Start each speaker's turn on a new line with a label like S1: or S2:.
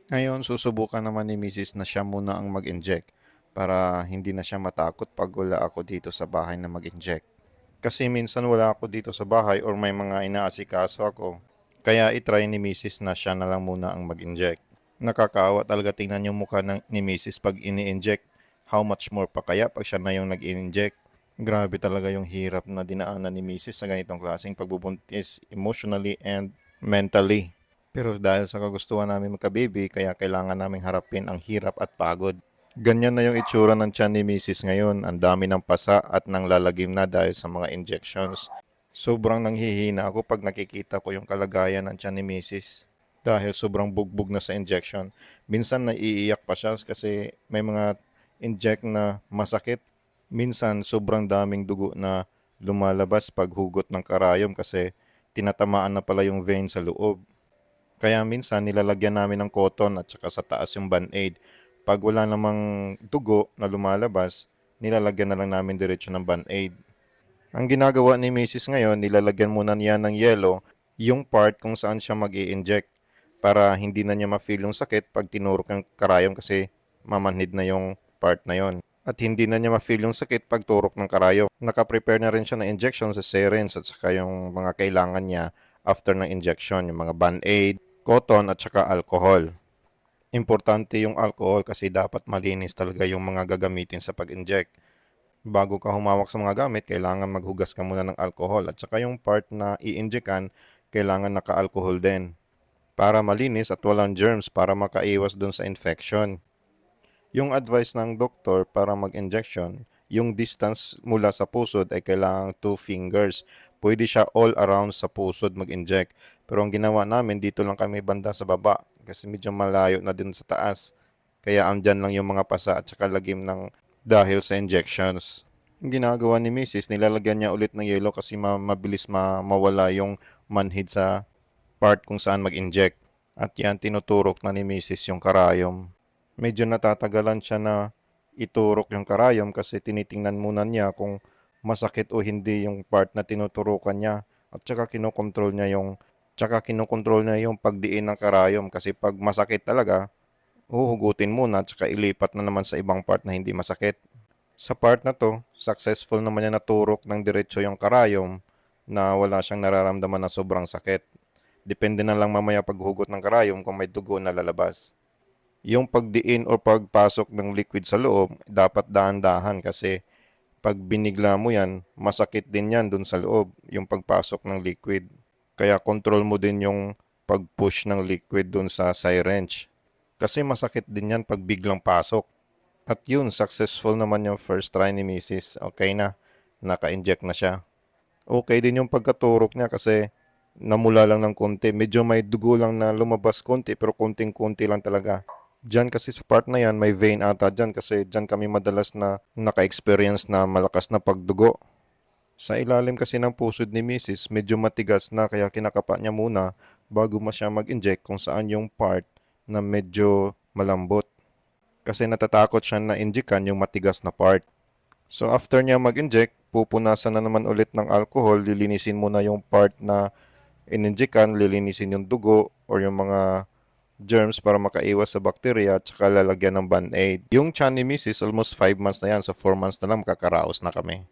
S1: Ngayon, susubukan naman ni Mrs. na siya muna ang mag-inject para hindi na siya matakot pag wala ako dito sa bahay na mag-inject. Kasi minsan wala ako dito sa bahay or may mga inaasikaso ako. Kaya itry ni Mrs. na siya na lang muna ang mag-inject. Nakakaawa talaga tingnan yung mukha ni Mrs. pag ini-inject. How much more pa kaya pag siya na yung nag-inject? Grabe talaga yung hirap na dinaanan ni Mrs. sa ganitong klaseng pagbubuntis emotionally and mentally. Pero dahil sa kagustuhan namin magka-baby, kaya kailangan naming harapin ang hirap at pagod. Ganyan na yung itsura ng tiyan ni Mrs. ngayon. Ang dami ng pasa at nang lalagim na dahil sa mga injections. Sobrang nanghihina ako pag nakikita ko yung kalagayan ng tiyan ni Mrs. Dahil sobrang bugbog na sa injection. Minsan naiiyak pa siya kasi may mga inject na masakit. Minsan sobrang daming dugo na lumalabas pag hugot ng karayom kasi tinatamaan na pala yung vein sa loob. Kaya minsan nilalagyan namin ng cotton at saka sa taas yung band-aid. Pag wala namang dugo na lumalabas, nilalagyan na lang namin diretso ng band-aid. Ang ginagawa ni Mrs. ngayon, nilalagyan muna niya ng yellow yung part kung saan siya mag inject para hindi na niya ma-feel yung sakit pag tinurok yung karayom kasi mamanhid na yung part na yon. At hindi na niya ma-feel yung sakit pag turok ng karayom. Naka-prepare na rin siya ng injection sa syringe at saka yung mga kailangan niya after ng injection, yung mga band-aid, cotton at saka alcohol. Importante yung alcohol kasi dapat malinis talaga yung mga gagamitin sa pag-inject. Bago ka humawak sa mga gamit, kailangan maghugas ka muna ng alcohol at saka yung part na i-injectan, kailangan naka-alcohol din para malinis at walang germs para makaiwas dun sa infection. Yung advice ng doktor para mag-injection, yung distance mula sa pusod ay kailangan 2 fingers. Pwede siya all around sa pusod mag-inject. Pero ang ginawa namin, dito lang kami banda sa baba kasi medyo malayo na din sa taas. Kaya andyan lang yung mga pasa at saka lagim ng dahil sa injections. Yung ginagawa ni Mrs. nilalagyan niya ulit ng yelo kasi mabilis mawala yung manhid sa part kung saan mag-inject. At yan, tinuturok na ni Mrs. yung karayom. Medyo natatagalan siya na iturok yung karayom kasi tinitingnan muna niya kung masakit o hindi yung part na tinuturukan niya at saka kinokontrol niya yung pagdiin ng karayom kasi pag masakit talaga, huhugutin muna at saka ilipat na naman sa ibang part na hindi masakit. Sa part na to, successful naman niya naturok ng diretso yung karayom na wala siyang nararamdaman na sobrang sakit. Depende na lang mamaya paghugot ng karayom kung may dugo na lalabas. Yung pagdiin o pagpasok ng liquid sa loob, dapat dahan-dahan kasi pag binigla mo yan, masakit din yan dun sa loob, yung pagpasok ng liquid. Kaya control mo din yung pag-push ng liquid dun sa syringe. Kasi masakit din yan pag biglang pasok. At yun, successful naman yung first try ni Mrs. Okay na, naka-inject na siya. Okay din yung pagkaturok niya kasi namula lang ng konti. Medyo may dugo lang na lumabas konti pero konting-konti lang talaga. Diyan kasi sa part na yan, may vein ata dyan kasi dyan kami madalas na naka-experience na malakas na pagdugo. Sa ilalim kasi ng pusod ni Mrs. medyo matigas na kaya kinakapa niya muna bago siya mag-inject kung saan yung part na medyo malambot. Kasi natatakot siya na injekan yung matigas na part. So after niya mag-inject, pupunasan na naman ulit ng alcohol, lilinisin muna yung part na ininjekan, lilinisin yung dugo or yung mga germs para makaiwas sa bacteria at saka lalagyan ng band-aid. Yung tiyan ni Mrs. almost 5 months na yan, so 4 months na lang makakaraos na kami.